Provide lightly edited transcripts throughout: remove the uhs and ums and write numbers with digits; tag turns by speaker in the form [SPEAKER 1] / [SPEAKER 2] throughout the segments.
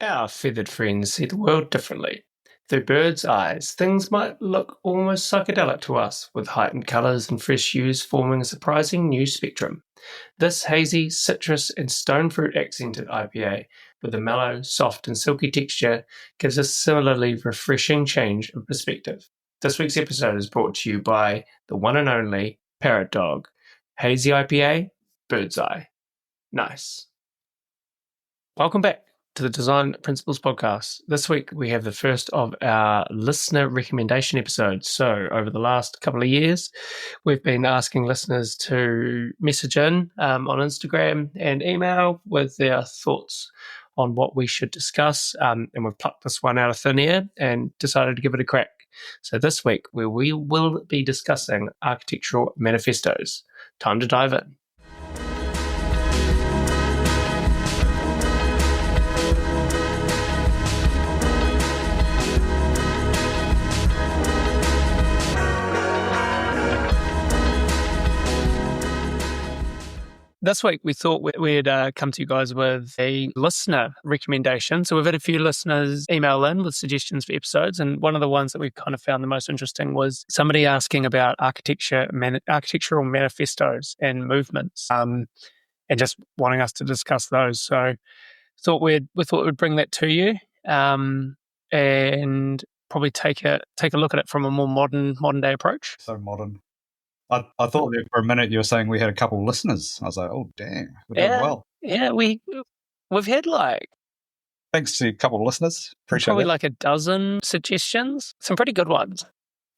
[SPEAKER 1] Our feathered friends see the world differently. Through birds' eyes, things might look almost psychedelic to us, with heightened colours and fresh hues forming a surprising new spectrum. This hazy, citrus, and stone fruit accented IPA, with a mellow, soft, and silky texture, gives a similarly refreshing change in perspective. This week's episode is brought to you by the one and only Parrot Dog. Hazy IPA, Bird's Eye. Nice. Welcome back to the Design Principles Podcast. This week we have the first of our listener recommendation episodes. So over the last couple of years, we've been asking listeners to message in on Instagram and email with their thoughts on what we should discuss. And we've plucked this one out of thin air and decided to give it a crack. So this week we will be discussing architectural manifestos. Time to dive in. This week, we thought we'd come to you guys with a listener recommendation. So we've had a few listeners email in with suggestions for episodes. And one of the ones that we kind of found the most interesting was somebody asking about architectural manifestos and movements, and just wanting us to discuss those. So we thought we'd bring that to you, and probably take a look at it from a more modern day approach.
[SPEAKER 2] So modern. I thought that for a minute you were saying we had a couple of listeners. I was like, oh, dang, we're doing well.
[SPEAKER 1] Yeah, we've had
[SPEAKER 2] thanks to a couple of listeners. Appreciate
[SPEAKER 1] probably
[SPEAKER 2] it.
[SPEAKER 1] like a dozen suggestions. Some pretty good ones.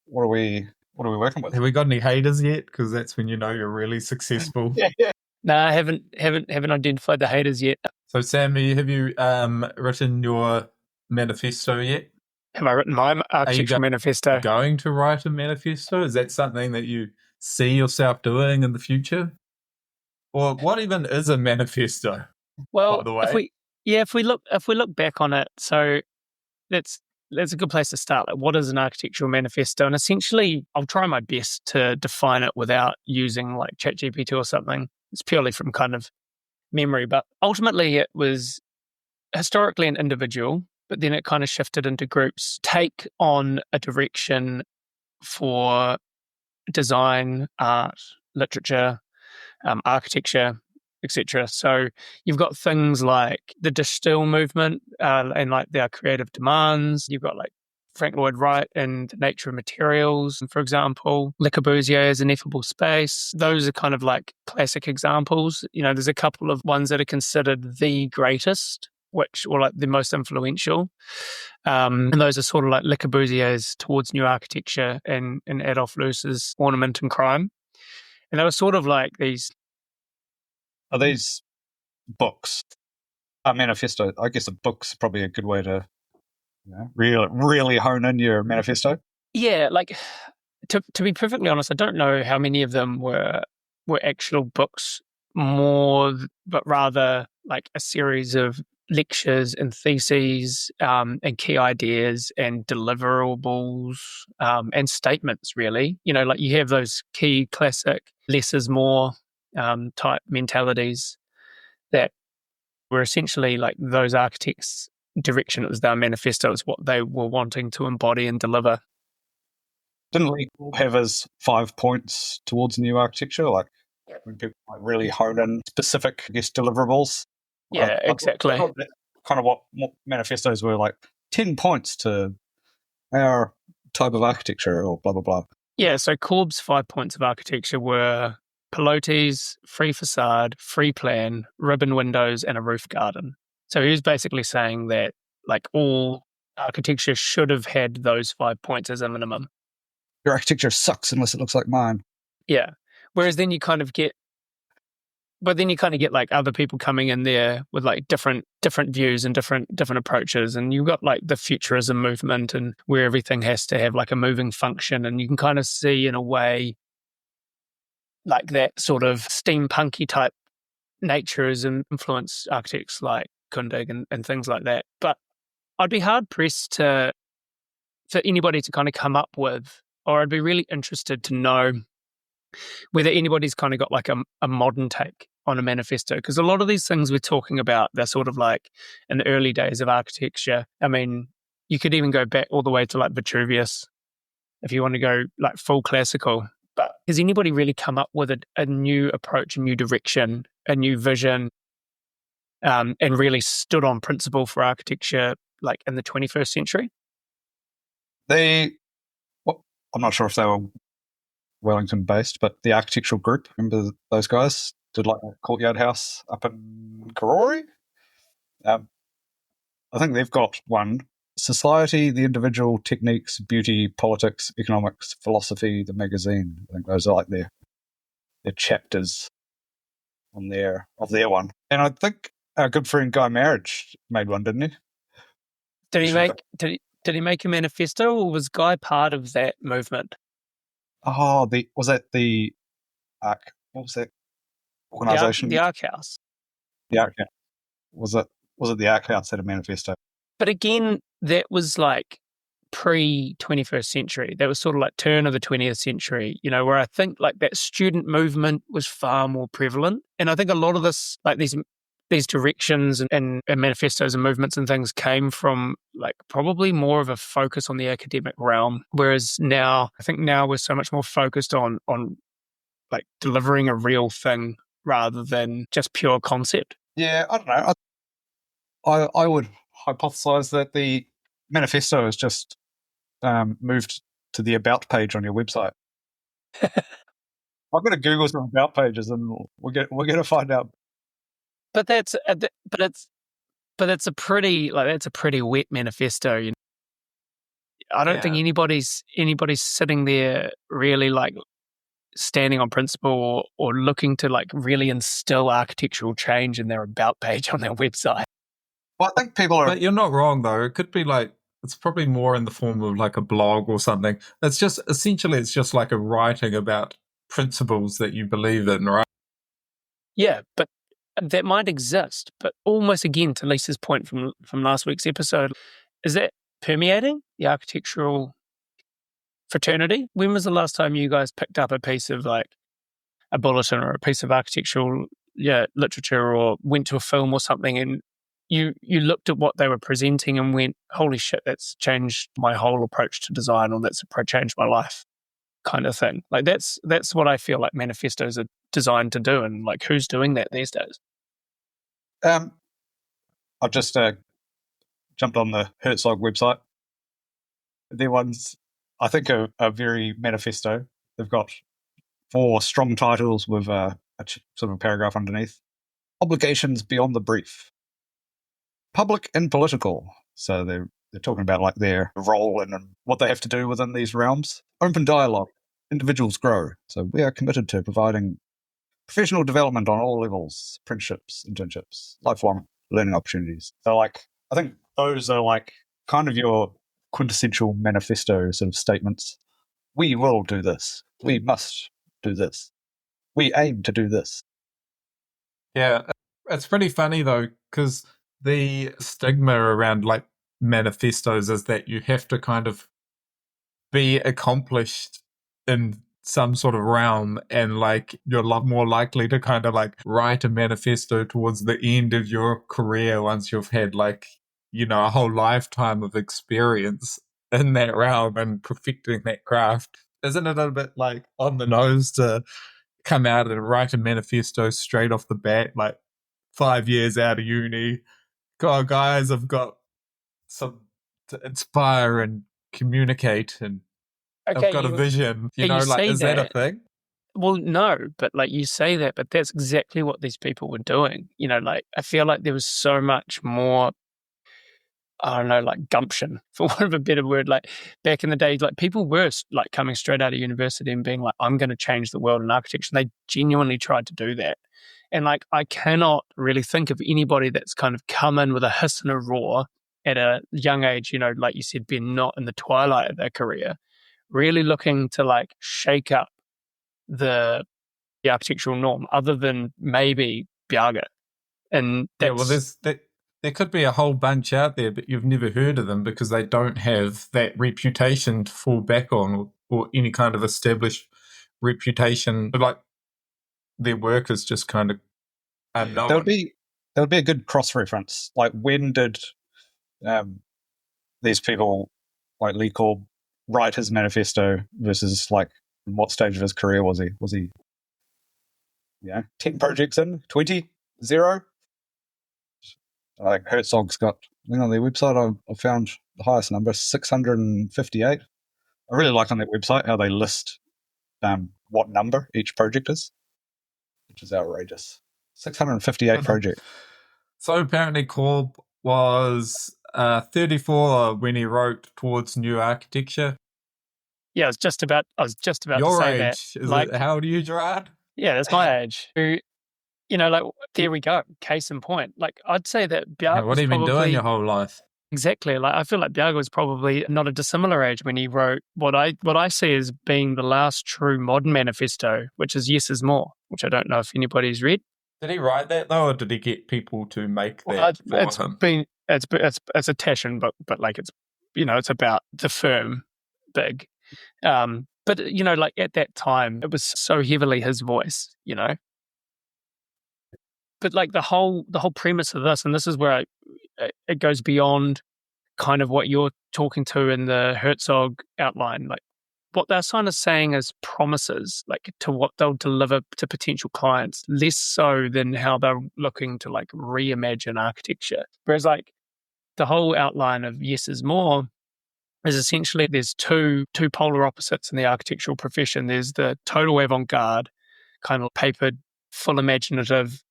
[SPEAKER 2] What are we working with?
[SPEAKER 3] Have we got any haters yet? Because that's when you know you're really successful.
[SPEAKER 2] Yeah.
[SPEAKER 1] No, I haven't identified the haters yet.
[SPEAKER 3] So, Sammy, have you written your manifesto yet?
[SPEAKER 1] Have I written my architectural manifesto?
[SPEAKER 3] Going to write a manifesto? Is that something that you see yourself doing in the future? Or what even is a manifesto?
[SPEAKER 1] Well,
[SPEAKER 3] by the way?
[SPEAKER 1] if we look back on it, so that's a good place to start. Like, what is an architectural manifesto? And essentially, I'll try my best to define it without using like ChatGPT or something. It's purely from kind of memory, but ultimately it was historically an individual, but then it kind of shifted into groups, take on a direction for design, art, literature, architecture, etc. So you've got things like the distill movement and like their creative demands. You've got like Frank Lloyd Wright and The Nature of Materials, for example. Le Corbusier's Ineffable Space. Those are kind of like classic examples. You know, there's a couple of ones that are considered the greatest, or like the most influential. And those are sort of like Le Corbusier's Towards New Architecture and Adolf Loos's Ornament and Crime. And they were sort of like these...
[SPEAKER 2] Are these books? A manifesto, I guess a book's probably a good way to really hone in your manifesto.
[SPEAKER 1] Yeah, like to be perfectly honest, I don't know how many of them were actual books, but rather like a series of lectures and theses and key ideas and deliverables and statements, really. You know, like you have those key classic less is more type mentalities that were essentially like those architects' direction. It was their manifesto. It was what they were wanting to embody and deliver.
[SPEAKER 2] Didn't Lee have his 5 points towards new architecture? Like when people like really hone in specific, I guess, deliverables.
[SPEAKER 1] Yeah, exactly.
[SPEAKER 2] Kind of what manifestos were like 10 points to our type of architecture or blah, blah, blah.
[SPEAKER 1] Yeah, so Corb's 5 points of architecture were pilotis, free facade, free plan, ribbon windows, and a roof garden. So he was basically saying that like all architecture should have had those 5 points as a minimum.
[SPEAKER 2] Your architecture sucks unless it looks like mine.
[SPEAKER 1] Yeah. Whereas then you kind of get like other people coming in there with like different views and different approaches, and you've got like the futurism movement and where everything has to have like a moving function, and you can kind of see in a way like that sort of steampunky type nature has influenced architects like Kundig and things like that. But I'd be hard pressed for anybody to kind of come up with, or I'd be really interested to know whether anybody's kind of got like a modern take on a manifesto? Because a lot of these things we're talking about, they're sort of like in the early days of architecture. I mean, you could even go back all the way to like Vitruvius if you want to go like full classical. But has anybody really come up with a new approach, a new direction, a new vision, and really stood on principle for architecture like in the 21st century?
[SPEAKER 2] I'm not sure if they were Wellington based, but the architectural group, remember those guys? Did like a courtyard house up in Karori? I think they've got one. Society, the individual, techniques, beauty, politics, economics, philosophy, the magazine. I think those are like their chapters on of their one. And I think our good friend Guy Marriage made one, didn't he?
[SPEAKER 1] Did he make a manifesto, or was Guy part of that movement?
[SPEAKER 2] Oh, was that the Arc? What was that organisation?
[SPEAKER 1] The Arc House.
[SPEAKER 2] The Arc House. Was it the Arc House that had a manifesto?
[SPEAKER 1] But again, that was like pre-21st century. That was sort of like turn of the 20th century, where I think like that student movement was far more prevalent. And I think a lot of this, like these directions and manifestos and movements and things came from like probably more of a focus on the academic realm. Whereas now, I think now we're so much more focused on like delivering a real thing rather than just pure concept.
[SPEAKER 2] Yeah, I don't know. I would hypothesize that the manifesto is just moved to the about page on your website. I'm going to Google some about pages, and we're going to find out.
[SPEAKER 1] But that's a pretty wet manifesto. I don't think anybody's sitting there really like standing on principle or looking to like really instill architectural change in their about page on their website.
[SPEAKER 2] Well, I think people are.
[SPEAKER 3] But you're not wrong, though. It could be like, it's probably more in the form of like a blog or something. It's just like a writing about principles that you believe in, right?
[SPEAKER 1] Yeah, but that might exist. But almost again, to Lisa's point from last week's episode, is that permeating the architectural fraternity? When was the last time you guys picked up a piece of like a bulletin or a piece of architectural literature, or went to a film or something, and you looked at what they were presenting and went, holy shit, that's changed my whole approach to design, or that's changed my life, kind of thing. Like that's what I feel like manifestos are designed to do, and like who's doing that these days?
[SPEAKER 2] I've just jumped on the Herzog website. Their ones, I think, are very manifesto. They've got 4 strong titles with a sort of a paragraph underneath. Obligations beyond the brief. Public and political. So they're talking about like their role and what they have to do within these realms. Open dialogue. Individuals grow. So we are committed to providing professional development on all levels, apprenticeships, internships, lifelong learning opportunities. So like, I think those are like kind of your quintessential manifesto sort of statements. We will do this. We must do this. We aim to do this.
[SPEAKER 3] Yeah, it's pretty funny though, because the stigma around like manifestos is that you have to kind of be accomplished in some sort of realm, and like you're a lot more likely to kind of like write a manifesto towards the end of your career once you've had like, a whole lifetime of experience in that realm and perfecting that craft. Isn't it a bit like on the nose to come out and write a manifesto straight off the bat, like 5 years out of uni? God, guys, I've got some to inspire and communicate, and I've got a vision. Is that a thing?
[SPEAKER 1] Well, no, but like you say that, but that's exactly what these people were doing. Like I feel like there was so much more, I don't know, like gumption, for want of a better word. Like back in the day, like people were like coming straight out of university and being like, I'm going to change the world in architecture. And they genuinely tried to do that. And like, I cannot really think of anybody that's kind of come in with a hiss and a roar at a young age, like you said, Ben, not in the twilight of their career, really looking to like shake up the architectural norm, other than maybe Bjarge. And that's,
[SPEAKER 3] there could be a whole bunch out there, but you've never heard of them because they don't have that reputation to fall back on, or any kind of established reputation. But like their work is just kind of unknown.
[SPEAKER 2] There would be a good cross reference. Like, when did these people like Lee Korb write his manifesto versus like in what stage of his career was he? Was he 10 projects in, 20, 0? Like Herzog's got, I think on their website I found the highest number, 658. I really like on that website how they list what number each project is, which is outrageous. 658 projects.
[SPEAKER 3] So apparently Korb was 34 when he wrote Towards New Architecture.
[SPEAKER 1] Yeah, I was just about to
[SPEAKER 3] Your
[SPEAKER 1] say
[SPEAKER 3] age.
[SPEAKER 1] that.
[SPEAKER 3] Is
[SPEAKER 1] Like,
[SPEAKER 3] it, how old are you, Gerard?
[SPEAKER 1] yeah, that's my age. Like, there we go. Case in point. Like, I'd say that Bjarke
[SPEAKER 3] What have you been doing your whole life?
[SPEAKER 1] Exactly. Like, I feel like Bjarke was probably not a dissimilar age when he wrote what I see as being the last true modern manifesto, which is Yes is More, which I don't know if anybody's read.
[SPEAKER 3] Did he write that though, or did he get people to make that for him?
[SPEAKER 1] It's a Taschen book, but like it's about the firm big. But like at that time, it was so heavily his voice, But like the whole premise of this, and this is where it goes beyond kind of what you're talking to in the Herzog outline, like what they're kind of saying is promises, like to what they'll deliver to potential clients, less so than how they're looking to like reimagine architecture. Whereas like the whole outline of Yes is More is essentially there's two polar opposites in the architectural profession. There's the total avant-garde, kind of papered, full imaginative,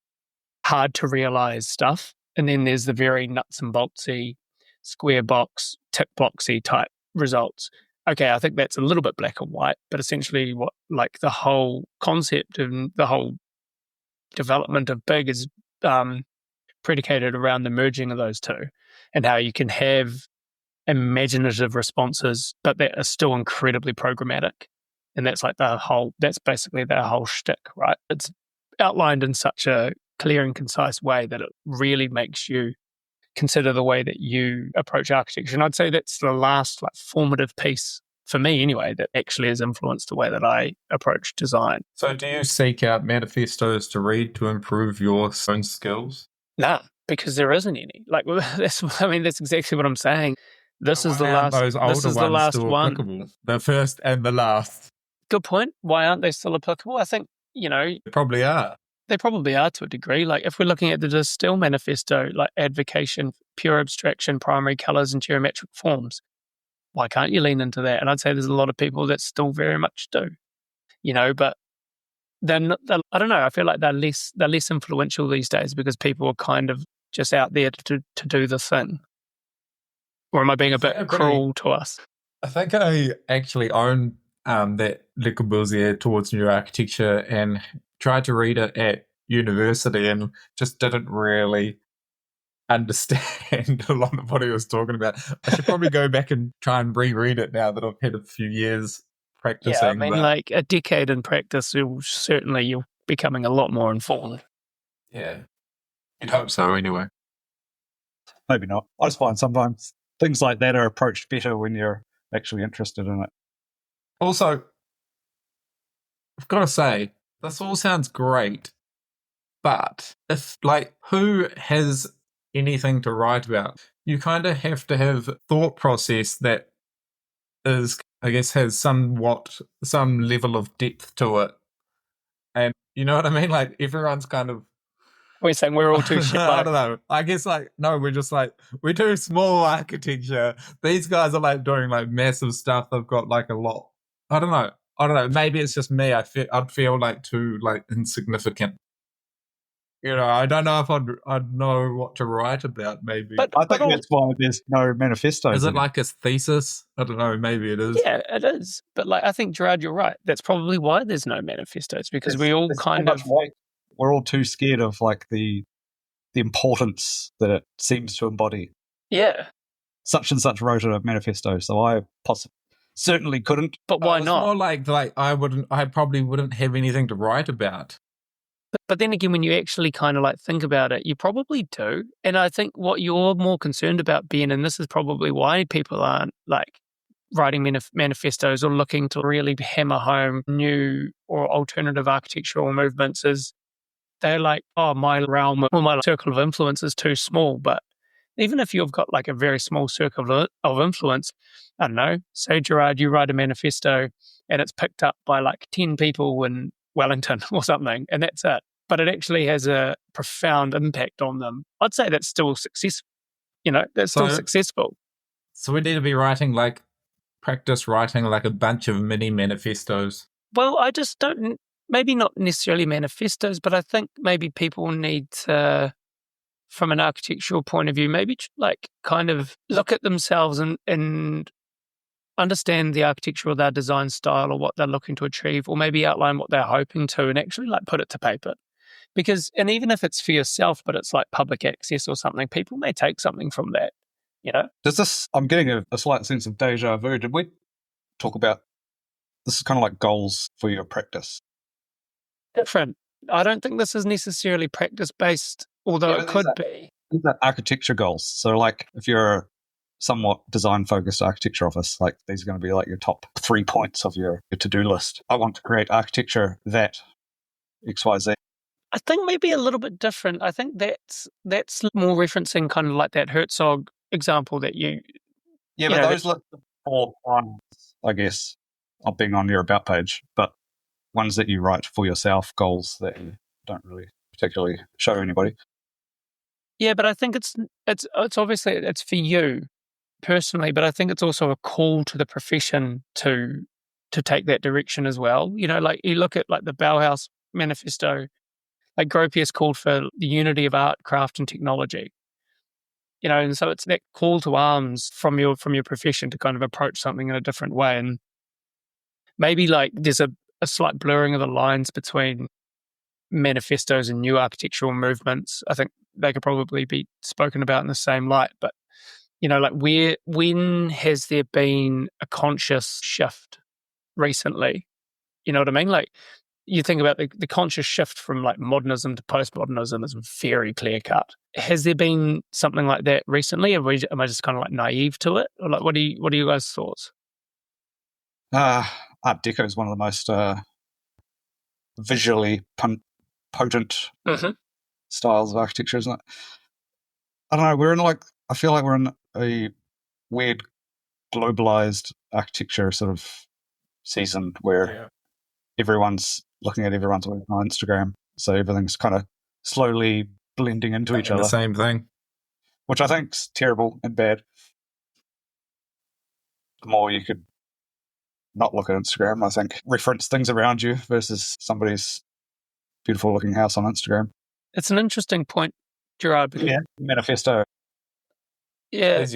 [SPEAKER 1] hard to realize stuff. And then there's the very nuts and boltsy, square box, tick boxy type results. Okay, I think that's a little bit black and white, but essentially what like the whole concept and the whole development of Big is predicated around the merging of those two and how you can have imaginative responses, but that are still incredibly programmatic. And that's basically their whole shtick, right? It's outlined in such a clear and concise way that it really makes you consider the way that you approach architecture. And I'd say that's the last like formative piece for me anyway that actually has influenced the way that I approach design.
[SPEAKER 3] So do you seek out manifestos to read to improve your own skills?
[SPEAKER 1] Nah, because there isn't any. Like that's exactly what I'm saying. This is the last.
[SPEAKER 3] Those older
[SPEAKER 1] this is the last
[SPEAKER 3] still
[SPEAKER 1] one.
[SPEAKER 3] Applicable? The first and the last.
[SPEAKER 1] Good point. Why aren't they still applicable? I think
[SPEAKER 3] They probably are.
[SPEAKER 1] They probably are to a degree. Like if we're looking at the Distill Manifesto, like advocation, pure abstraction, primary colours and geometric forms, why can't you lean into that? And I'd say there's a lot of people that still very much do, but they're not, I don't know. I feel like they're less influential these days because people are kind of just out there to do the thing. Or am I being a bit cruel to us?
[SPEAKER 3] I think I actually own that Le Corbusier Towards New Architecture and tried to read it at university and just didn't really understand a lot of what he was talking about. I should probably go back and try and reread it now that I've had a few years practicing.
[SPEAKER 1] Yeah, like a decade in practice, you're becoming a lot more informed.
[SPEAKER 3] Yeah. You'd hope so anyway.
[SPEAKER 2] Maybe not. I just find sometimes things like that are approached better when you're actually interested in it.
[SPEAKER 3] Also, I've got to say, this all sounds great, but if, who has anything to write about? You kind of have to have a thought process that is, I guess, has some level of depth to it. And you know what I mean? Like, everyone's kind of...
[SPEAKER 1] We're saying we're all too shit.
[SPEAKER 3] I don't know. I guess, no, we're just we're too small architecture. These guys are, doing, massive stuff. They've got, a lot. I don't know. Maybe it's just me. I'd feel too insignificant. I don't know if I'd know what to write about. Maybe,
[SPEAKER 2] but I think that's why there's no manifesto.
[SPEAKER 3] Is it like a thesis? I don't know. Maybe it is.
[SPEAKER 1] Yeah, it is. But I think Gerard, you're right. That's probably why there's no manifestos because we're all
[SPEAKER 2] we're all too scared of the importance that it seems to embody.
[SPEAKER 1] Yeah.
[SPEAKER 2] Such and such wrote a manifesto, so I certainly couldn't.
[SPEAKER 1] But why not?
[SPEAKER 3] More I probably wouldn't have anything to write about.
[SPEAKER 1] But then again, when you actually kind of think about it, you probably do. And I think what you're more concerned about, Ben, and this is probably why people aren't writing manifestos or looking to really hammer home new or alternative architectural movements, is they're like, oh, my realm or my circle of influence is too small. But even if you've got like a very small circle of influence, I don't know, say, Gerard, you write a manifesto and it's picked up by like 10 people in Wellington or something, and that's it. But it actually has a profound impact on them. I'd say that's still successful. That's still successful.
[SPEAKER 3] So we need to be practice writing like a bunch of mini manifestos.
[SPEAKER 1] Well, I just don't, maybe not necessarily manifestos, but I think maybe people need to, from an architectural point of view, maybe like kind of look at themselves and understand the architecture or their design style or what they're looking to achieve, or maybe outline what they're hoping to and actually like put it to paper. Because, and even if it's for yourself, but it's like public access or something, people may take something from that,
[SPEAKER 2] Does this, I'm getting a slight sense of deja vu. Did we talk about, this is kind of like goals for your practice?
[SPEAKER 1] Different. I don't think this is necessarily practice-based, although it could be.
[SPEAKER 2] These are architecture goals. So like if you're a somewhat design-focused architecture office, like these are going to be like your top 3 points of your to-do list. I want to create architecture that XYZ.
[SPEAKER 1] I think maybe a little bit different. I think that's more referencing kind of like that Herzog example that you...
[SPEAKER 2] Yeah, but those look for ones, I guess, of being on your About page, but ones that you write for yourself, goals that you don't really particularly show anybody.
[SPEAKER 1] Yeah, but I think it's obviously it's for you personally, but I think it's also a call to the profession to take that direction as well. Like you look at like the Bauhaus Manifesto, like Gropius called for the unity of art, craft, and technology. And so it's that call to arms from your profession to kind of approach something in a different way. And maybe like there's a slight blurring of the lines between manifestos and new architectural movements. I think they could probably be spoken about in the same light. But, like when has there been a conscious shift recently? You know what I mean? Like you think about the conscious shift from like modernism to postmodernism is very clear cut. Has there been something like that recently? Or am I just kind of like naive to it? Or like, what are you guys' thoughts?
[SPEAKER 2] Art Deco is one of the most visually potent styles of architecture, isn't it? I don't know. I feel like we're in a weird globalized architecture sort of season where everyone's looking at everyone's work on Instagram. So everything's kind of slowly blending into each other.
[SPEAKER 3] The same thing.
[SPEAKER 2] Which I think's terrible and bad. The more you could not look at Instagram, I think, reference things around you versus somebody's beautiful looking house on Instagram.
[SPEAKER 1] It's an interesting point, Gerard.
[SPEAKER 2] Yeah, manifesto.
[SPEAKER 1] Yeah,
[SPEAKER 3] There's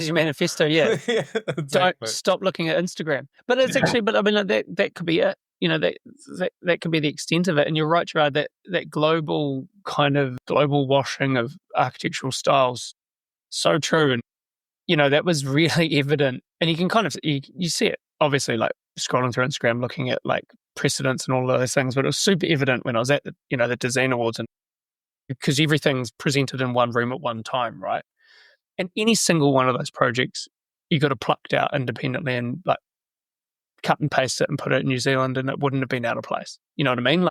[SPEAKER 1] your manifesto. Yeah,
[SPEAKER 3] yeah, exactly.
[SPEAKER 1] Don't stop looking at Instagram. But it's actually, but I mean, like, that could be it. That could be the extent of it. And you're right, Gerard. That global washing of architectural styles, so true. And that was really evident. And you can kind of you see it obviously, like scrolling through Instagram, looking at like precedents and all of those things. But it was super evident when I was at the Design Awards, and because everything's presented in one room at one time, right? And any single one of those projects, you got to plucked out independently and like cut and paste it and put it in New Zealand, and it wouldn't have been out of place. You know what I mean?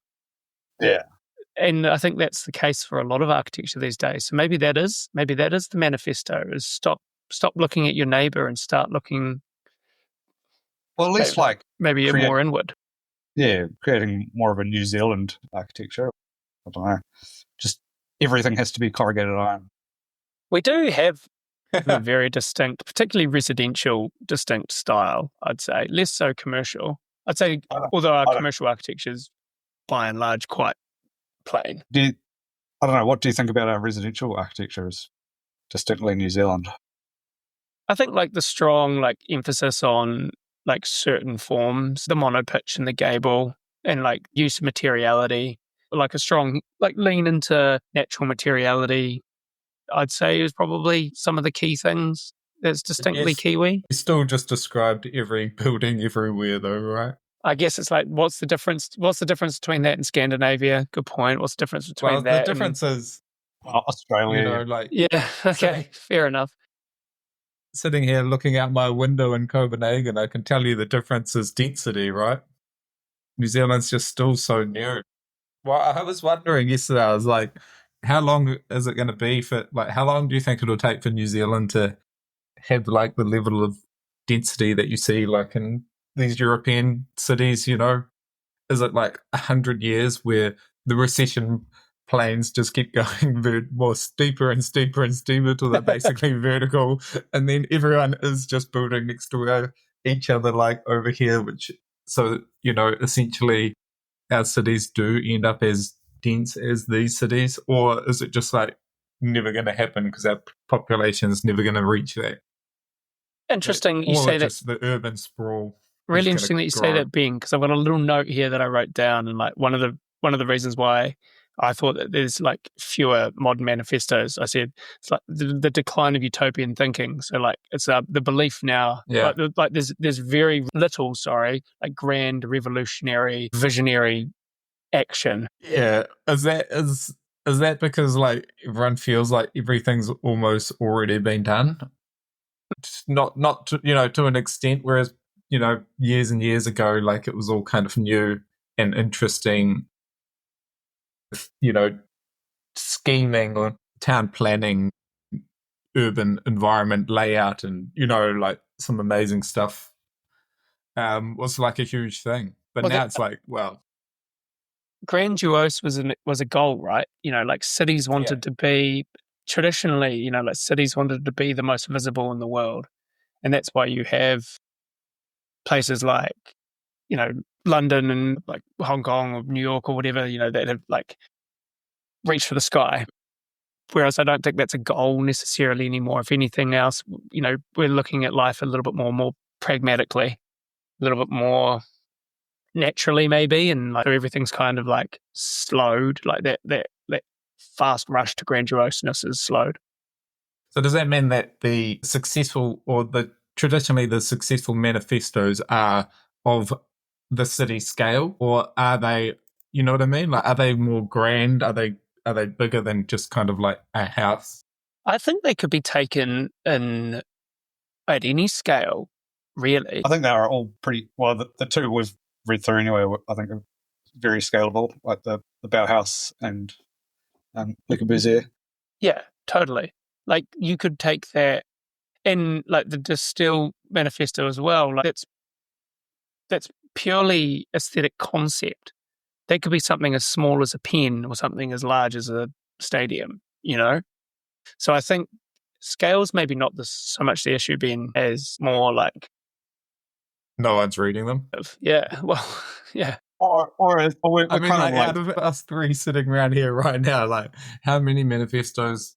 [SPEAKER 2] Yeah.
[SPEAKER 1] And I think that's the case for a lot of architecture these days. So maybe that is the manifesto: is stop looking at your neighbour and start looking.
[SPEAKER 2] Well, at least
[SPEAKER 1] maybe more inward.
[SPEAKER 2] Yeah, creating more of a New Zealand architecture. I don't know. Just everything has to be corrugated iron.
[SPEAKER 1] We do have a very distinct, particularly residential, distinct style, I'd say. Less so commercial. I'd say, although our commercial architecture is by and large quite plain.
[SPEAKER 2] I don't know, what do you think about our residential architecture as distinctly New Zealand?
[SPEAKER 1] I think like the strong like emphasis on like certain forms, the monopitch and the gable, and like use of materiality, like a strong like lean into natural materiality, I'd say is probably some of the key things that's distinctly Kiwi.
[SPEAKER 3] You still just described every building everywhere though, right?
[SPEAKER 1] I guess it's like, what's the difference between that and Scandinavia? Good point. What's the difference between that?
[SPEAKER 3] The difference is
[SPEAKER 2] Australia.
[SPEAKER 1] Yeah, okay, fair enough.
[SPEAKER 3] Sitting here looking out my window in Copenhagen, I can tell you the difference is density, right? New Zealand's just still so new. Well, I was wondering yesterday, I was like, how long is it going to be for, like, how long do you think it'll take for New Zealand to have, like, the level of density that you see, like, in these European cities, you know? Is it like 100 years where the recession planes just keep going more steeper and steeper and steeper till they're basically vertical, and then everyone is just building next to each other, like over here, which, so, you know, essentially our cities do end up as dense as these cities? Or is it just like never going to happen because our population is never going to reach that?
[SPEAKER 1] Interesting you
[SPEAKER 3] Or
[SPEAKER 1] say that.
[SPEAKER 3] just the urban sprawl.
[SPEAKER 1] Really interesting that you say that, Ben, because I've got a little note here that I wrote down, and like one of the reasons why I thought that there's like fewer modern manifestos. I said it's like the decline of utopian thinking. So like it's the belief now, like there's very little, like grand revolutionary visionary action.
[SPEAKER 3] Yeah, is that because like everyone feels like everything's almost already been done? Not to, you know, to an extent, whereas, you know, years and years ago, like it was all kind of new and interesting, you know, scheming or town planning, urban environment layout, and, you know, like some amazing stuff was like a huge thing. But now it's like, well,
[SPEAKER 1] grandiose was a goal, right? You know, like cities wanted to be traditionally, you know, like cities wanted to be the most visible in the world, and that's why you have places like, you know, London and like Hong Kong or New York or whatever, you know, that have like reached for the sky. Whereas I don't think that's a goal necessarily anymore. If anything else, you know, we're looking at life a little bit more pragmatically, a little bit more naturally maybe, and like everything's kind of like slowed, like that fast rush to grandiosity is slowed.
[SPEAKER 3] So does that mean that the successful, or traditionally the successful manifestos are of the city scale, or are they, you know what I mean? Like, are they more grand? Are they bigger than just kind of like a house?
[SPEAKER 1] I think they could be taken in at any scale, really.
[SPEAKER 2] I think they are all pretty well. The two we've read through anyway, I think are very scalable, like the Bauhaus and Le Corbusier.
[SPEAKER 1] Yeah, totally. Like you could take that, and like the Distill Manifesto as well. Like that's purely aesthetic concept. That could be something as small as a pen or something as large as a stadium, you know? So I think scale's maybe not so much the issue, Ben, as more like...
[SPEAKER 3] No one's reading them?
[SPEAKER 1] Yeah, well, yeah.
[SPEAKER 2] Or we're
[SPEAKER 3] I mean,
[SPEAKER 2] kind
[SPEAKER 3] like,
[SPEAKER 2] of like...
[SPEAKER 3] out of us three sitting around here right now, like, how many manifestos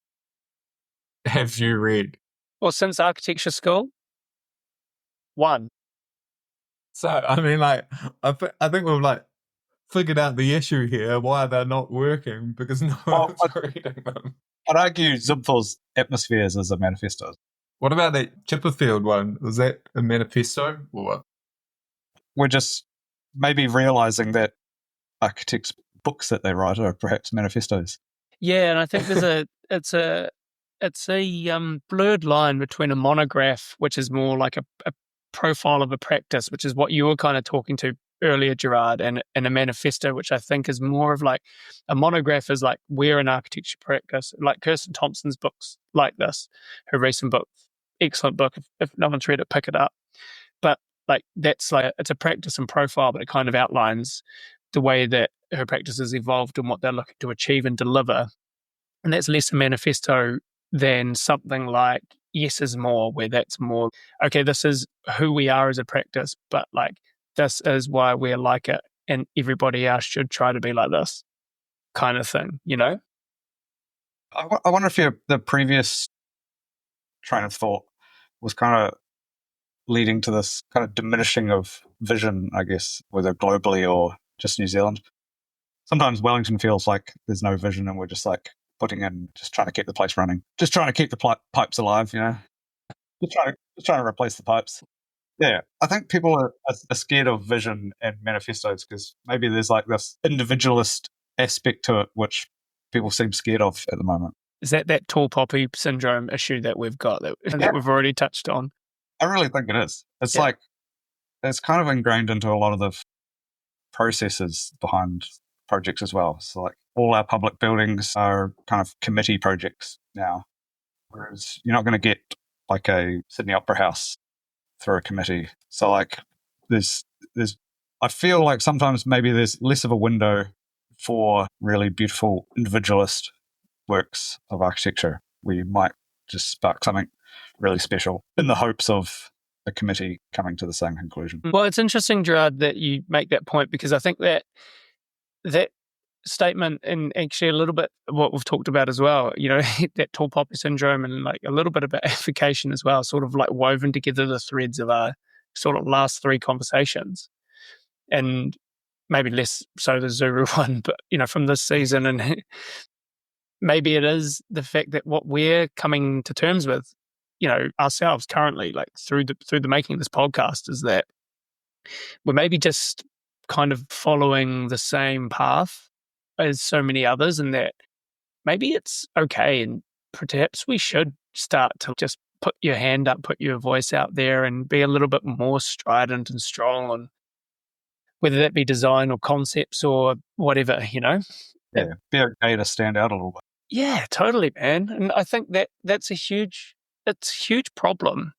[SPEAKER 3] have you read?
[SPEAKER 1] Well, since architecture school, one.
[SPEAKER 2] So,
[SPEAKER 3] I mean, like, I think we've like figured out the issue here, why they're not working, because no one's reading them.
[SPEAKER 2] I'd argue Zipfel's Atmospheres is a manifesto.
[SPEAKER 3] What about that Chipperfield one? Was that a manifesto or what?
[SPEAKER 2] We're just maybe realizing that architects' books that they write are perhaps manifestos.
[SPEAKER 1] Yeah, and I think it's a blurred line between a monograph, which is more like a profile of a practice, which is what you were kind of talking to earlier, Gerard, and a manifesto, which I think is more of like a monograph is like we're an architecture practice, like Kirsten Thompson's books like this, her recent book, excellent book. If no one's read it, pick it up. But like that's like it's a practice and profile, but it kind of outlines the way that her practice has evolved and what they're looking to achieve and deliver. And that's less a manifesto than something like Yes is More, where that's more, okay, this is who we are as a practice, but like this is why we're like it, and everybody else should try to be like this kind of thing, you know?
[SPEAKER 2] I wonder if the previous train of thought was kind of leading to this kind of diminishing of vision, I guess, whether globally or just New Zealand. Sometimes Wellington feels like there's no vision and we're just like putting in, just trying to keep the place running, just trying to keep the pipes alive, you know, just trying to replace the pipes. Yeah, I think people are scared of vision and manifestos because maybe there's like this individualist aspect to it, which people seem scared of at the moment.
[SPEAKER 1] Is that tall poppy syndrome issue that we've got that we've already touched on?
[SPEAKER 2] I really think it is. It's like, it's kind of ingrained into a lot of the processes behind projects as well. So like all our public buildings are kind of committee projects now, whereas you're not going to get like a Sydney Opera House through a committee. So like there's I feel like sometimes maybe there's less of a window for really beautiful individualist works of architecture where you might just spark something really special in the hopes of a committee coming to the same conclusion.
[SPEAKER 1] Well, it's interesting, Gerard, that you make that point, because I think that statement, and actually a little bit what we've talked about as well, that tall poppy syndrome, and like a little bit about application as well, sort of like woven together the threads of our sort of last three conversations, and maybe less so the Zuru one, but from this season. And maybe it is the fact that what we're coming to terms with, ourselves currently, like through the making of this podcast, is that we're maybe just kind of following the same path as so many others, and that maybe it's okay, and perhaps we should start to just put your hand up, put your voice out there, and be a little bit more strident and strong on whether that be design or concepts or whatever,
[SPEAKER 2] Yeah, be okay to stand out a little bit.
[SPEAKER 1] Yeah, totally, man. And I think that's a huge problem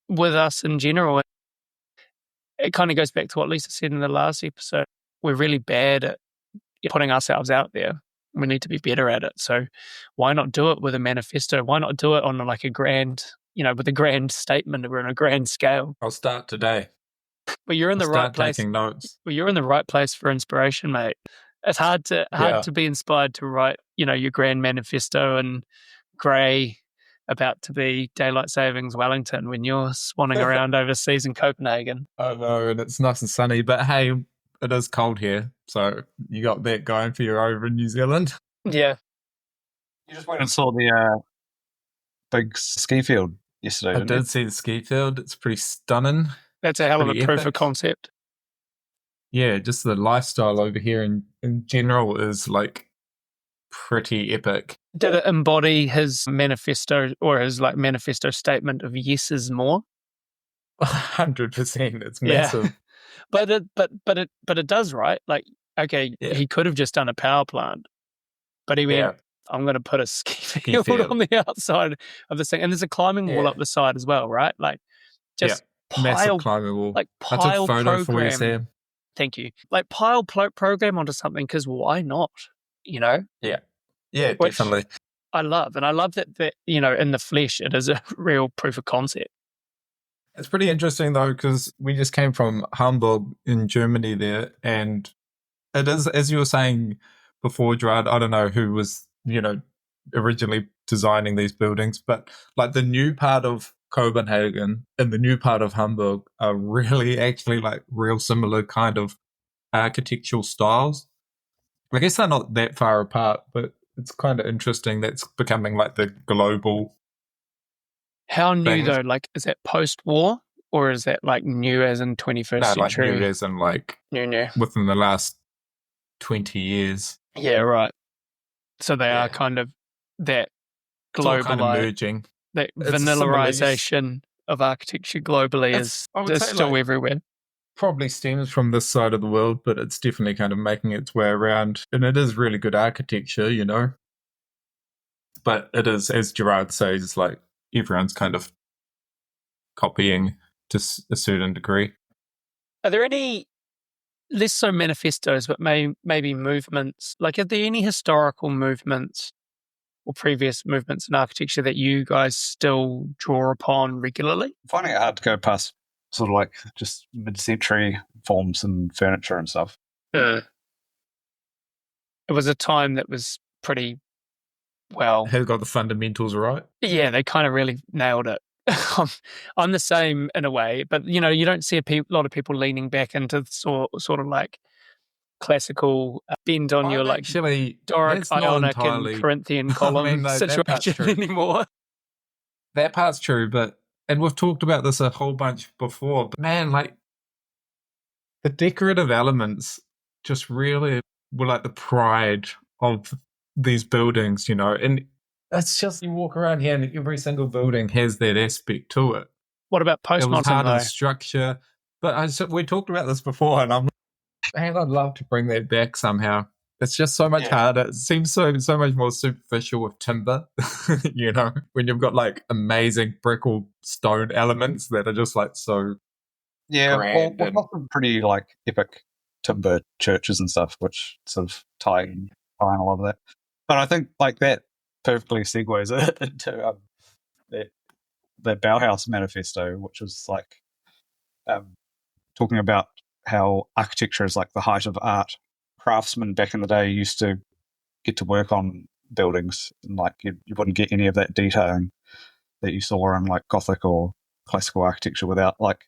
[SPEAKER 1] with us in general. It kind of goes back to what Lisa said in the last episode. We're really bad at putting ourselves out there. We need to be better at it. So why not do it with a manifesto? Why not do it on like a grand, with a grand statement or on a grand scale?
[SPEAKER 3] I'll start today.
[SPEAKER 1] But you're in the right place.
[SPEAKER 3] Taking notes.
[SPEAKER 1] Well, you're in the right place for inspiration, mate. It's hard to be inspired to write, your grand manifesto in grey, about to be daylight savings Wellington, when you're swanning around overseas in Copenhagen.
[SPEAKER 3] I know, and it's nice and sunny, but hey, it is cold here, so you got that going for you over in New Zealand.
[SPEAKER 1] Yeah.
[SPEAKER 2] You just went and saw the big ski field yesterday.
[SPEAKER 3] I did see the ski field. It's pretty stunning.
[SPEAKER 1] That's a hell of a proof of concept.
[SPEAKER 3] Yeah, just the lifestyle over here in general is like pretty epic.
[SPEAKER 1] Did it embody his manifesto, or his like manifesto statement of yes is more?
[SPEAKER 3] 100%. It's massive.
[SPEAKER 1] Yeah. But it does, right? Like, okay, he could have just done a power plant, but he went, I'm going to put a ski field on the outside of this thing, and there's a climbing wall up the side as well, right? Like, just
[SPEAKER 3] massive climbing wall.
[SPEAKER 1] Like
[SPEAKER 3] I took a photo for you, Sam.
[SPEAKER 1] Thank you. Like pile program onto something, because why not?
[SPEAKER 3] Yeah,
[SPEAKER 1] Which
[SPEAKER 3] definitely.
[SPEAKER 1] I love, and I love that in the flesh it is a real proof of concept.
[SPEAKER 3] It's pretty interesting though, because we just came from Hamburg in Germany there, and it is, as you were saying before, Gerard, I don't know who was originally designing these buildings, but like the new part of Copenhagen and the new part of Hamburg are really actually like real similar kind of architectural styles. I guess they're not that far apart, but it's kind of interesting that's becoming like the global.
[SPEAKER 1] How new though? Like, is that post-war, or is that like new as in 21st century?
[SPEAKER 3] Like new as in like
[SPEAKER 1] new
[SPEAKER 3] within the last 20 years.
[SPEAKER 1] Yeah, right. So they are kind of that global,
[SPEAKER 3] kind of merging.
[SPEAKER 1] That vanillaization of architecture globally is still everywhere.
[SPEAKER 3] Probably stems from this side of the world, but it's definitely kind of making its way around. And it is really good architecture, But it is, as Gerard says, like everyone's kind of copying to a certain degree.
[SPEAKER 1] Are there any, less so manifestos, but maybe movements? Like, are there any historical movements or previous movements in architecture that you guys still draw upon regularly?
[SPEAKER 2] I'm finding it hard to go past sort of like just mid-century forms and furniture and stuff.
[SPEAKER 1] It was a time that was pretty well.
[SPEAKER 3] Has got the fundamentals right.
[SPEAKER 1] Yeah, they kind of really nailed it. I'm the same in a way, but you don't see a lot of people leaning back into sort of like classical bend on your like Doric, Ionic, and Corinthian column situation anymore.
[SPEAKER 3] That part's true, and we've talked about this a whole bunch before, but man, like the decorative elements just really were like the pride of these buildings, and it's just, you walk around here and every single building has that aspect to it.
[SPEAKER 1] What about postmodern?
[SPEAKER 3] It was hard in structure, but we talked about this before, and I'm Man, I'd love to bring that back somehow. It's just so much harder. It seems so much more superficial with timber, when you've got like amazing brick or stone elements that are just like so grand.
[SPEAKER 2] We've got some pretty like epic timber churches and stuff, which sort of tie in a lot of that. But I think like that perfectly segues into the Bauhaus Manifesto, which was like talking about how architecture is like the height of art. Craftsmen back in the day used to get to work on buildings, and like you wouldn't get any of that detailing that you saw in like Gothic or classical architecture without like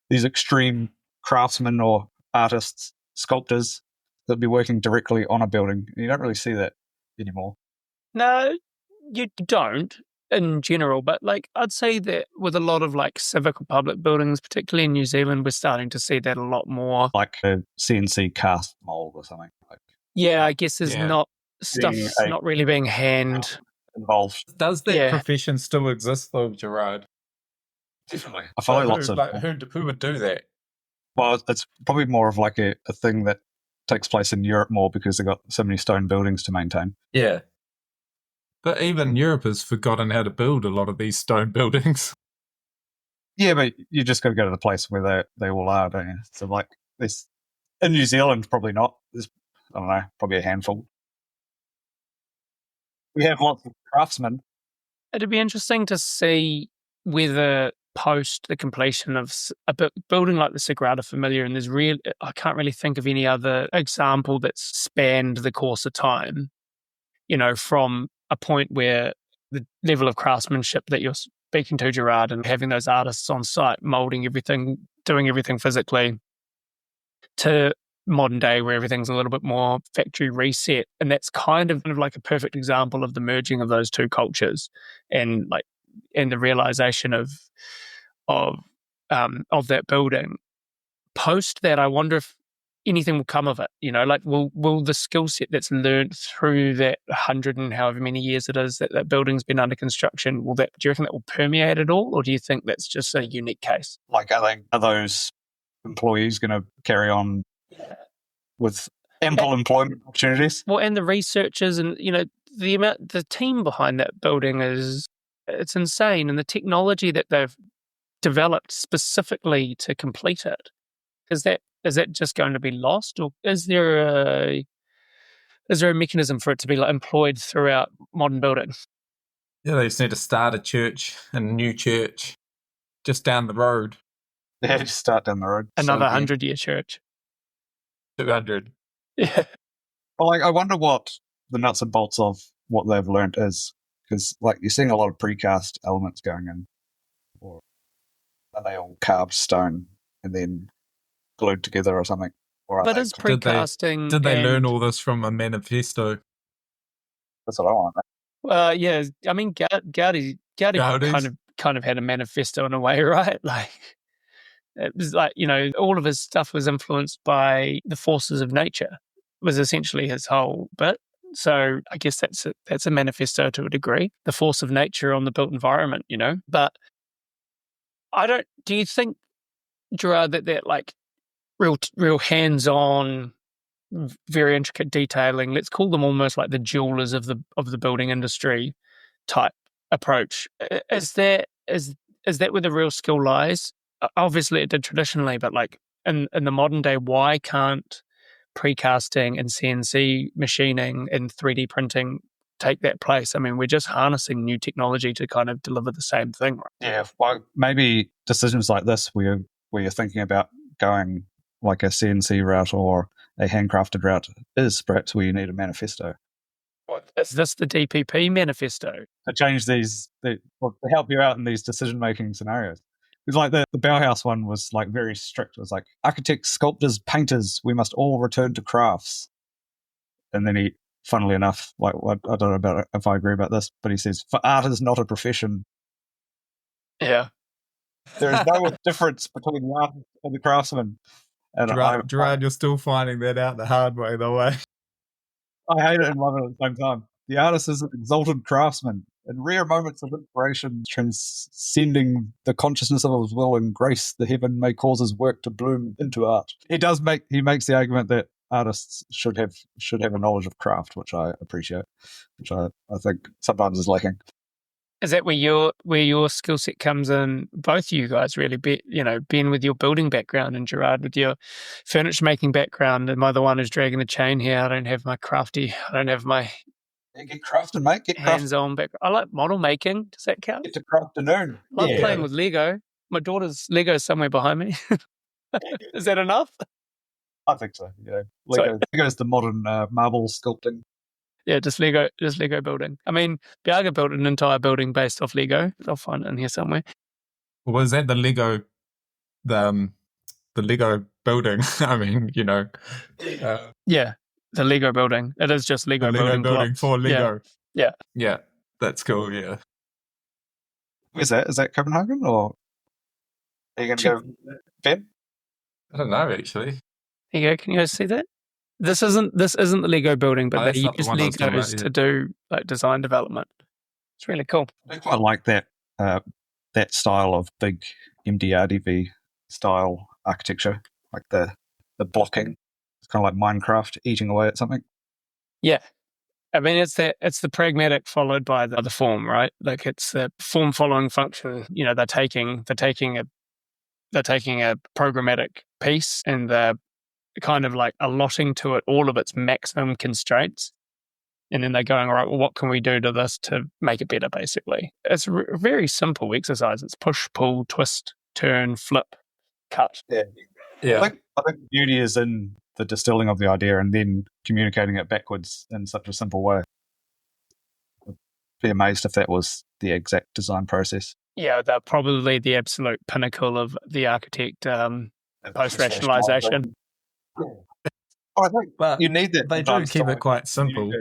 [SPEAKER 2] these extreme craftsmen or artists, sculptors that'd be working directly on a building. You don't really see that anymore.
[SPEAKER 1] No, you don't in general, but like I'd say that with a lot of like civic or public buildings, particularly in New Zealand, we're starting to see that a lot more.
[SPEAKER 2] Like a CNC cast mold or something. Like,
[SPEAKER 1] yeah, I guess there's not stuff's
[SPEAKER 2] being
[SPEAKER 1] not really being hand
[SPEAKER 2] involved.
[SPEAKER 3] Does that profession still exist though, Gerard?
[SPEAKER 2] Definitely. I follow lots of
[SPEAKER 3] who would do that?
[SPEAKER 2] Well, it's probably more of like a thing that takes place in Europe more because they've got so many stone buildings to maintain.
[SPEAKER 3] Yeah. But even Europe has forgotten how to build a lot of these stone buildings.
[SPEAKER 2] Yeah, but you just got to go to the place where they all are, don't you? So like this in New Zealand, probably not. There's, I don't know, probably a handful. We have lots of craftsmen.
[SPEAKER 1] It'd be interesting to see whether post the completion of a building like the Sagrada Familia, and I can't really think of any other example that's spanned the course of time, from a point where the level of craftsmanship that you're speaking to, Gerard, and having those artists on site, molding everything, doing everything physically, to modern day where everything's a little bit more factory reset. And that's kind of like a perfect example of the merging of those two cultures and the realization of that building. Post that, I wonder if anything will come of it. Will the skill set that's learned through that 100 and however many years it is that building's been under construction, do you reckon that will permeate at all, or do you think that's just a unique case?
[SPEAKER 2] Like, are those employees going to carry on with ample employment opportunities?
[SPEAKER 1] Well, and the researchers and the team behind that building it's insane, and the technology that they've developed specifically to complete it. Is that just going to be lost, or is there a mechanism for it to be employed throughout modern buildings?
[SPEAKER 3] Yeah, they just need to start a new church, just down the road.
[SPEAKER 2] Yeah, just start down the road.
[SPEAKER 1] Another 100-year church.
[SPEAKER 3] 200.
[SPEAKER 1] Yeah.
[SPEAKER 2] Well, I wonder what the nuts and bolts of what they've learned is, because you're seeing a lot of precast elements going in, or are they all carved stone and then glued together or something?
[SPEAKER 1] But is precasting?
[SPEAKER 3] Did they learn all this from a manifesto?
[SPEAKER 2] That's what I want.
[SPEAKER 1] Yeah. I mean, Gaudi kind of had a manifesto in a way, right? It was all of his stuff was influenced by the forces of nature. Was essentially his whole bit. So I guess that's a manifesto to a degree. The force of nature on the built environment, But do you think, Gerard, that real hands-on, very intricate detailing, let's call them almost like the jewelers of the building industry type approach, is that where the real skill lies? Obviously it did traditionally, but in the modern day, why can't precasting and CNC machining and 3D printing take that place? I mean, we're just harnessing new technology to kind of deliver the same thing, right?
[SPEAKER 2] Yeah, well, maybe decisions like this where you're thinking about going like a CNC route or a handcrafted route is perhaps where you need a manifesto.
[SPEAKER 1] Is this the DPP manifesto?
[SPEAKER 2] To change to help you out in these decision-making scenarios. It's like the Bauhaus one was very strict. It was like, architects, sculptors, painters, we must all return to crafts. And then he, funnily enough, I don't know if I agree about this, but he says, for art is not a profession.
[SPEAKER 1] Yeah.
[SPEAKER 2] There is no difference between the artist and the craftsman. And
[SPEAKER 3] Gerard, you're still finding that out the hard way, though, eh?
[SPEAKER 2] I hate it and love it at the same time. The artist is an exalted craftsman, In rare moments of inspiration, transcending the consciousness of his will and grace, the heaven may cause his work to bloom into art. He makes the argument that artists should have a knowledge of craft, which I appreciate, which I think sometimes is lacking.
[SPEAKER 1] Is that where your skill set comes in? Both of you guys really, Ben with your building background and Gerard with your furniture making background. Am I the one who's dragging the chain here? I don't have my
[SPEAKER 2] Get crafting, mate. Get
[SPEAKER 1] hands-on background. I like model making. Does that count?
[SPEAKER 2] Get to crafting.
[SPEAKER 1] Love playing with Lego. My daughter's Lego is somewhere behind me. Is that enough?
[SPEAKER 2] I think so. Yeah, Lego's the modern marble sculpting.
[SPEAKER 1] Yeah, just Lego building. I mean, Biaga built an entire building based off Lego. I'll find it in here somewhere.
[SPEAKER 3] Was that the Lego, the Lego building? I mean,
[SPEAKER 1] yeah, the Lego building. It is just Lego building blocks.
[SPEAKER 3] For Lego.
[SPEAKER 1] Yeah,
[SPEAKER 3] that's cool. Yeah.
[SPEAKER 2] Where's that? Is that Copenhagen or are you going to go, Ben?
[SPEAKER 3] I don't know actually.
[SPEAKER 1] There you go. Can you guys see that? This isn't the Lego building, but they use Legos to do like design development. It's really cool.
[SPEAKER 2] I quite like that style of big MDRDV style architecture, like the blocking. It's kind of like Minecraft eating away at something.
[SPEAKER 1] Yeah, I mean it's the pragmatic followed by the form, right? Like it's the form following function. They're taking a programmatic piece and they're kind of like allotting to it all of its maximum constraints. And then they're going, all right, well, what can we do to this to make it better, basically? It's a very simple exercise. It's push, pull, twist, turn, flip, cut.
[SPEAKER 2] Yeah. I think beauty is in the distilling of the idea and then communicating it backwards in such a simple way. I'd be amazed if that was the exact design process.
[SPEAKER 1] Yeah, they're probably the absolute pinnacle of the architect post-rationalization.
[SPEAKER 2] I think you need that.
[SPEAKER 3] They do keep it quite simple.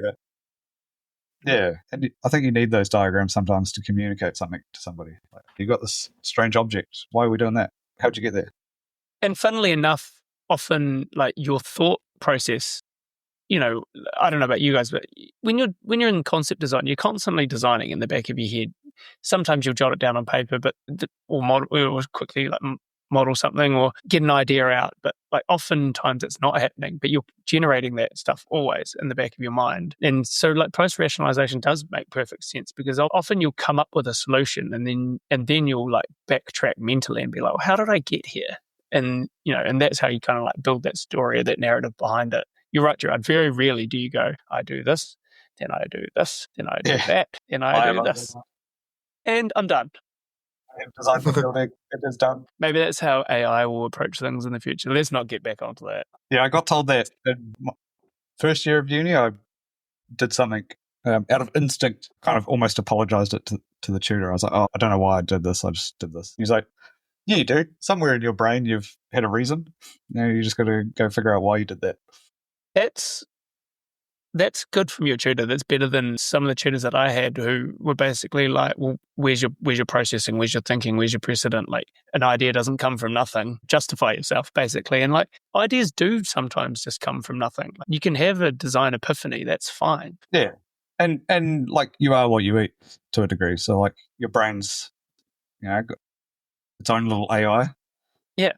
[SPEAKER 2] Yeah, and I think you need those diagrams sometimes to communicate something to somebody. Like, you got this strange object. Why are we doing that? How'd you get there?
[SPEAKER 1] And funnily enough, often like your thought process, I don't know about you guys, but when you're in concept design, you're constantly designing in the back of your head. Sometimes you'll jot it down on paper, or quickly like model something or get an idea out. But like oftentimes it's not happening, but you're generating that stuff always in the back of your mind. And so like post-rationalization does make perfect sense because often you'll come up with a solution and then you'll like backtrack mentally and be like, well, how did I get here? And, and that's how you kind of like build that story or that narrative behind it. You're right, Gerard. Very rarely do you go, I do this, then I do this, then I do that, then I do this. And I'm done.
[SPEAKER 2] I have designed the building. It is done.
[SPEAKER 1] Maybe that's how AI will approach things in the future. Let's not get back onto that.
[SPEAKER 2] Yeah, I got told that in my first year of uni, I did something out of instinct, kind of almost apologized it to the tutor. I was like, oh, I don't know why I did this. I just did this. He's like, yeah, you do. Somewhere in your brain, you've had a reason. You just got to go figure out why you did that.
[SPEAKER 1] That's good from your tutor. That's better than some of the tutors that I had who were basically like, well, where's your processing? Where's your thinking? Where's your precedent? Like an idea doesn't come from nothing. Justify yourself, basically. And like ideas do sometimes just come from nothing. Like, you can have a design epiphany. That's fine.
[SPEAKER 2] Yeah. And like you are what you eat to a degree. So like your brain's, got its own little AI.
[SPEAKER 1] Yeah.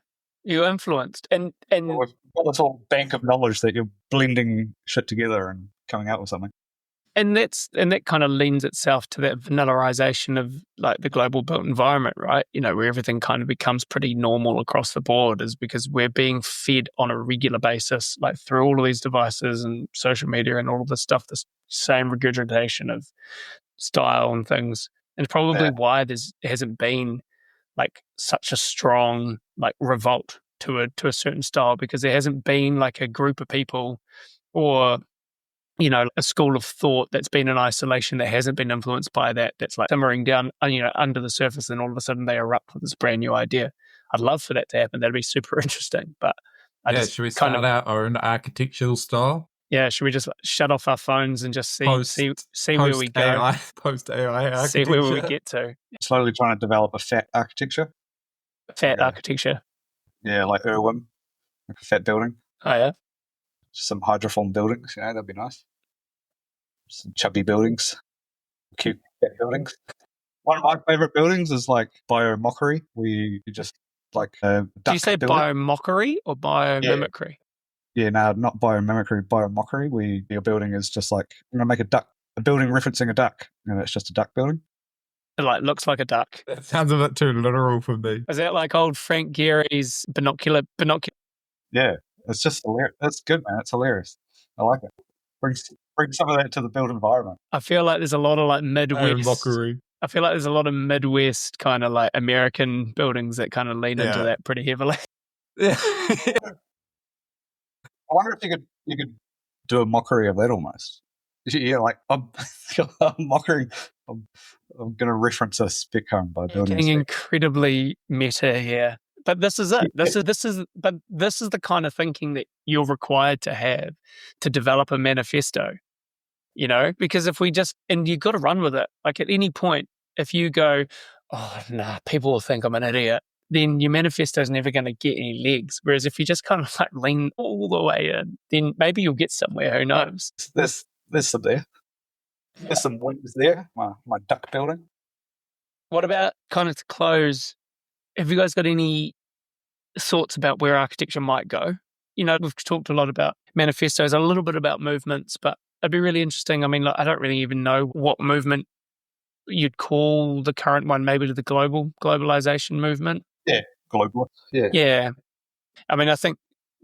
[SPEAKER 1] You're influenced. And
[SPEAKER 2] we've got this whole bank of knowledge that you're blending shit together and coming out with something.
[SPEAKER 1] And that kind of lends itself to that vanillarization of like the global built environment, right? Where everything kind of becomes pretty normal across the board is because we're being fed on a regular basis, like through all of these devices and social media and all of this stuff, this same regurgitation of style and things. And probably why there hasn't been like such a strong like revolt to a certain style, because there hasn't been like a group of people or a school of thought that's been in isolation that hasn't been influenced by that's like simmering down under the surface, and all of a sudden they erupt with this brand new idea. I'd love for that to happen. That'd be super interesting. But
[SPEAKER 3] should we start out our own architectural style?
[SPEAKER 1] Yeah, should we just shut off our phones and just see where we go?
[SPEAKER 3] Post AI architecture.
[SPEAKER 1] See where we get to.
[SPEAKER 2] Slowly trying to develop a fat architecture.
[SPEAKER 1] Architecture.
[SPEAKER 2] Yeah, like Irwin, like a fat building.
[SPEAKER 1] Oh yeah.
[SPEAKER 2] Some hydroform buildings, that'd be nice. Some chubby buildings. Cute buildings. One of my favorite buildings is like biomockery. We just like a duck
[SPEAKER 1] Do you say
[SPEAKER 2] building.
[SPEAKER 1] biomockery or biomimicry?
[SPEAKER 2] Yeah, no, not biomimicry, biomockery. Your building is just like, I'm going to make a building referencing a duck, and it's just a duck building.
[SPEAKER 1] It like looks like a duck.
[SPEAKER 3] That sounds a bit too literal for me.
[SPEAKER 1] Is that like old Frank Gehry's binocular?
[SPEAKER 2] Yeah, it's just hilarious. It's good, man. It's hilarious. I like it. Bring some of that to the built environment.
[SPEAKER 1] I feel like there's a lot of like Midwest.
[SPEAKER 3] Mockery.
[SPEAKER 1] I feel like there's a lot of Midwest kind of like American buildings that kind of lean into that pretty heavily.
[SPEAKER 3] Yeah.
[SPEAKER 2] I wonder if you could do a mockery of that almost. Yeah, like I'm mocking. I'm going to reference a spec home by doing
[SPEAKER 1] Getting
[SPEAKER 2] this.
[SPEAKER 1] incredibly meta here, but this is it. This is the kind of thinking that you're required to have to develop a manifesto. You know, because if we just, and you've got to run with it. Like at any point, if you go, oh nah, people will think I'm an idiot, then your manifesto is never going to get any legs. Whereas if you just kind of like lean all the way in, then maybe you'll get somewhere. Who knows?
[SPEAKER 2] There's some there. There's some wings there. My duck building.
[SPEAKER 1] What about kind of to close? Have you guys got any thoughts about where architecture might go? You know, we've talked a lot about manifestos, a little bit about movements, but it'd be really interesting. I mean, like, I don't really even know what movement you'd call the current one, maybe the globalization movement.
[SPEAKER 2] Yeah, global. Yeah.
[SPEAKER 1] Yeah. I mean, I think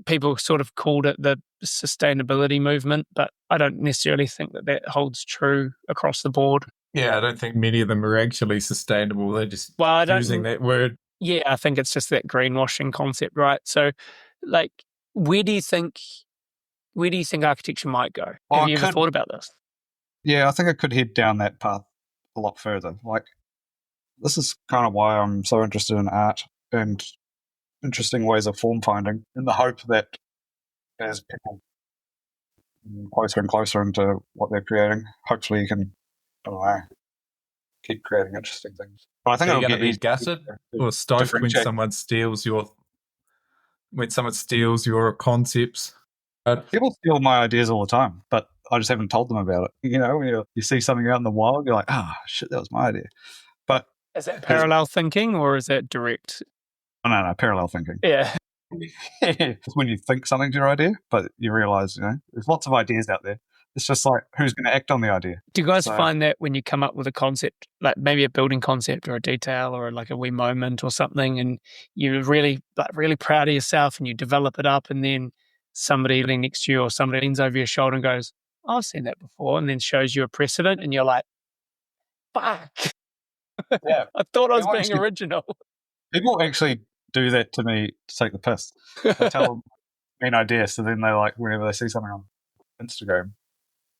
[SPEAKER 1] people sort of called it the sustainability movement, but I don't necessarily think that holds true across the board.
[SPEAKER 3] Yeah, I don't think many of them are actually sustainable. They're just using that word.
[SPEAKER 1] Yeah, I think it's just that greenwashing concept, right? So, like, where do you think architecture might go? Have you ever thought about this?
[SPEAKER 2] Yeah, I think I could head down that path a lot further. Like, this is kind of why I'm so interested in art and interesting ways of form finding, in the hope that as people closer and closer into what they're creating, hopefully you can, I don't know, keep creating interesting things. But I think
[SPEAKER 3] you're going to be gutted or stoked when someone steals your concepts.
[SPEAKER 2] People steal my ideas all the time, but I just haven't told them about it. You know, when you see something out in the wild, you're like, shit, that was my idea. But
[SPEAKER 1] is that parallel thinking or is that direct?
[SPEAKER 2] No, parallel thinking.
[SPEAKER 1] Yeah.
[SPEAKER 2] It's when you think something's your idea, but you realize, there's lots of ideas out there. It's just like, who's going to act on the idea?
[SPEAKER 1] Do you guys find that when you come up with a concept, like maybe a building concept or a detail or like a wee moment or something, and you're really proud of yourself and you develop it up, and then somebody next to you or somebody leans over your shoulder and goes, I've seen that before, and then shows you a precedent and you're like, fuck.
[SPEAKER 2] Yeah.
[SPEAKER 1] I thought I was being original.
[SPEAKER 2] People actually do that to me to take the piss. I tell them an idea, so then they like, whenever they see something on Instagram,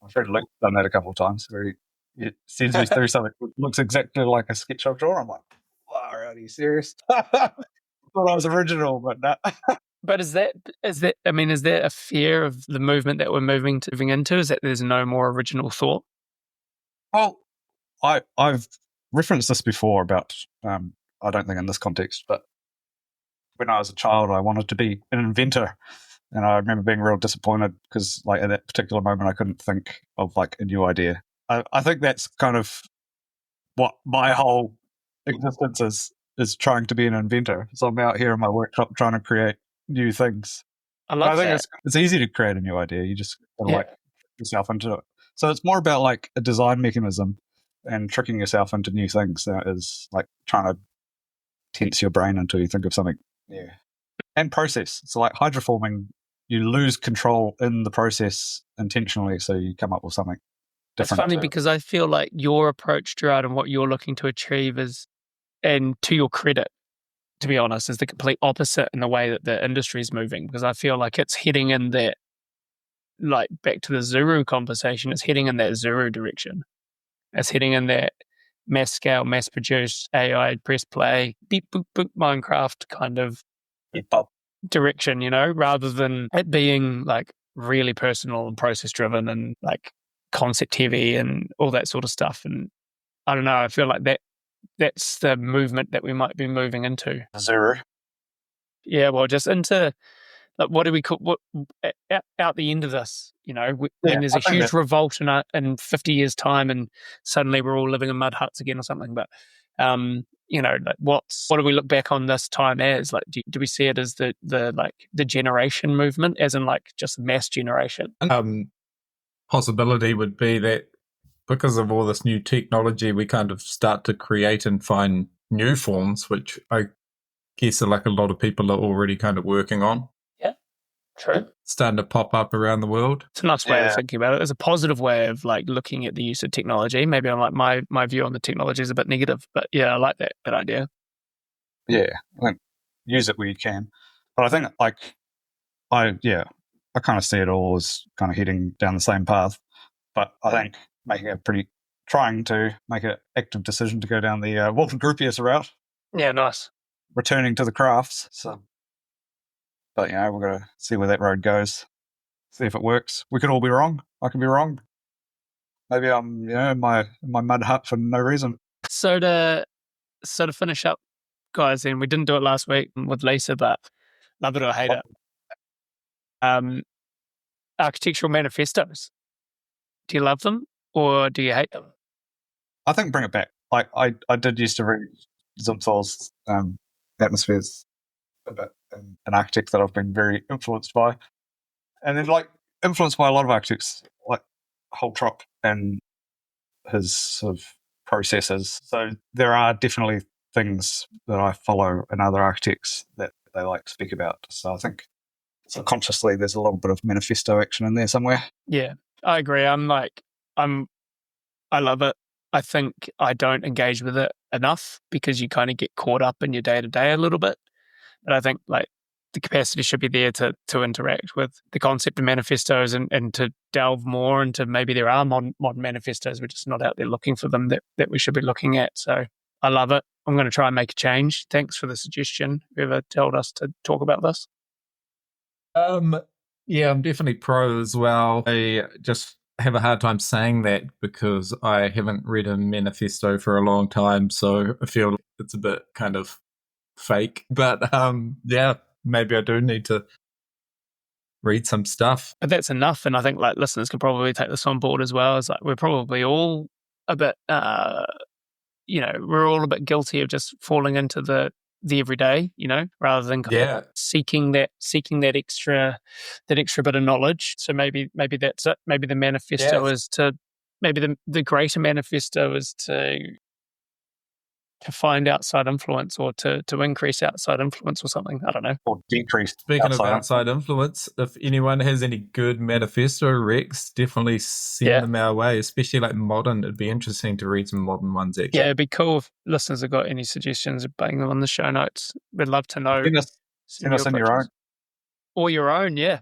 [SPEAKER 2] my friend Luke's done that a couple of times, where he sends me through something that looks exactly like a sketch I've drawn. I'm like, wow, are you serious? Thought I was original, but no.
[SPEAKER 1] But is that a fear of the movement that we're moving into? Is that there's no more original thought?
[SPEAKER 2] Well, I've referenced this before about, I don't think in this context, but when I was a child, I wanted to be an inventor. And I remember being real disappointed because, like, at that particular moment, I couldn't think of, like, a new idea. I think that's kind of what my whole existence is trying to be an inventor. So I'm out here in my workshop trying to create new things.
[SPEAKER 1] I think
[SPEAKER 2] it's easy to create a new idea. You just gotta, like, put yourself into it. So it's more about, like, a design mechanism and tricking yourself into new things that is, like, trying to tense your brain until you think of something new. And process. So, like, hydroforming, you lose control in the process intentionally, so you come up with something different.
[SPEAKER 1] It's funny because I feel like your approach to art and what you're looking to achieve is, and to your credit, to be honest, is the complete opposite in the way that the industry is moving, because I feel like it's heading in that, like, back to the Zuru conversation, it's heading in that Zuru direction. It's heading in that mass scale, mass produced, AI, press play, beep, boop, boop, Minecraft kind of direction, rather than it being like really personal and process driven and like concept heavy and all that sort of stuff. And I don't know, I feel like that's the movement that we might be moving into.
[SPEAKER 2] Zero.
[SPEAKER 1] Yeah, well, just into Like, what do we call what out the end of this? When there's
[SPEAKER 2] I
[SPEAKER 1] a
[SPEAKER 2] think
[SPEAKER 1] huge
[SPEAKER 2] that-
[SPEAKER 1] revolt in 50 years' time, and suddenly we're all living in mud huts again or something. But like what do we look back on this time as? Like, do we see it as the generation movement, as in like just mass generation?
[SPEAKER 3] Possibility would be that because of all this new technology, we kind of start to create and find new forms, which I guess like a lot of people are already kind of working on.
[SPEAKER 1] Yeah, true.
[SPEAKER 3] Starting to pop up around the world.
[SPEAKER 1] It's a nice way of thinking about it. It's a positive way of like looking at the use of technology. Maybe I'm like my view on the technology is a bit negative, but yeah, I like that idea.
[SPEAKER 2] Yeah, I think use it where you can. But I think I kind of see it all as kind of heading down the same path. But I think trying to make an active decision to go down the Walter Gropius route.
[SPEAKER 1] Yeah, nice.
[SPEAKER 2] Returning to the crafts. So, but we're going to see where that road goes. See if it works. We could all be wrong. I could be wrong. Maybe I'm in my mud hut for no reason.
[SPEAKER 1] So to finish up, guys, and we didn't do it last week with Lisa, but love it or hate it. Architectural manifestos. Do you love them or do you hate them?
[SPEAKER 2] I think bring it back. I did used to read Zimthal's Atmospheres a bit, and an architect that I've been very influenced by. And then influenced by a lot of architects, like Holtrop and his sort of processes. So there are definitely things that I follow in other architects that they like to speak about. So I think subconsciously there's a little bit of manifesto action in there somewhere.
[SPEAKER 1] Yeah, I agree. I love it. I think I don't engage with it enough because you kind of get caught up in your day-to-day a little bit. But I think the capacity should be there to interact with the concept of manifestos and to delve more into maybe there are modern manifestos. We're just not out there looking for them that we should be looking at. So I love it. I'm going to try and make a change. Thanks for the suggestion, whoever told us to talk about this.
[SPEAKER 3] Yeah, I'm definitely pro as well. I just have a hard time saying that because I haven't read a manifesto for a long time, so I feel it's a bit kind of fake. But maybe I do need to read some stuff.
[SPEAKER 1] But that's enough, and I think listeners can probably take this on board as well. As we're probably all a bit, we're all a bit guilty of just falling into the everyday, rather than seeking that extra bit of knowledge. So maybe that's it. Maybe the manifesto is to the greater manifesto is to find outside influence or to increase outside influence or something. I don't know.
[SPEAKER 2] Or decrease.
[SPEAKER 3] Speaking of outside influence, if anyone has any good manifesto recs, definitely send them our way, especially modern. It'd be interesting to read some modern ones, actually.
[SPEAKER 1] Yeah, it'd be cool if listeners have got any suggestions, bang them on the show notes. We'd love to know.
[SPEAKER 2] Send us in your own.
[SPEAKER 1] Or your own, yeah.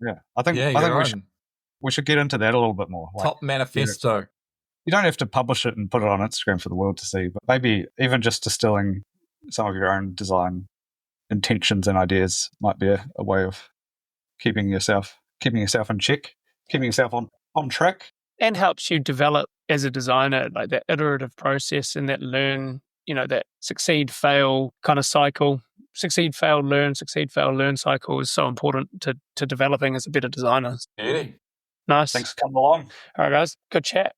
[SPEAKER 2] Yeah. I think we should get into that a little bit more.
[SPEAKER 3] Top manifesto.
[SPEAKER 2] You don't have to publish it and put it on Instagram for the world to see, but maybe even just distilling some of your own design intentions and ideas might be a way of keeping yourself in check, keeping yourself on track.
[SPEAKER 1] And helps you develop as a designer, like that iterative process and that learn, that succeed, fail kind of cycle. Succeed, fail, learn cycle is so important to developing as a better designer.
[SPEAKER 3] Yeah.
[SPEAKER 1] Nice.
[SPEAKER 2] Thanks for coming along.
[SPEAKER 1] All right, guys. Good chat.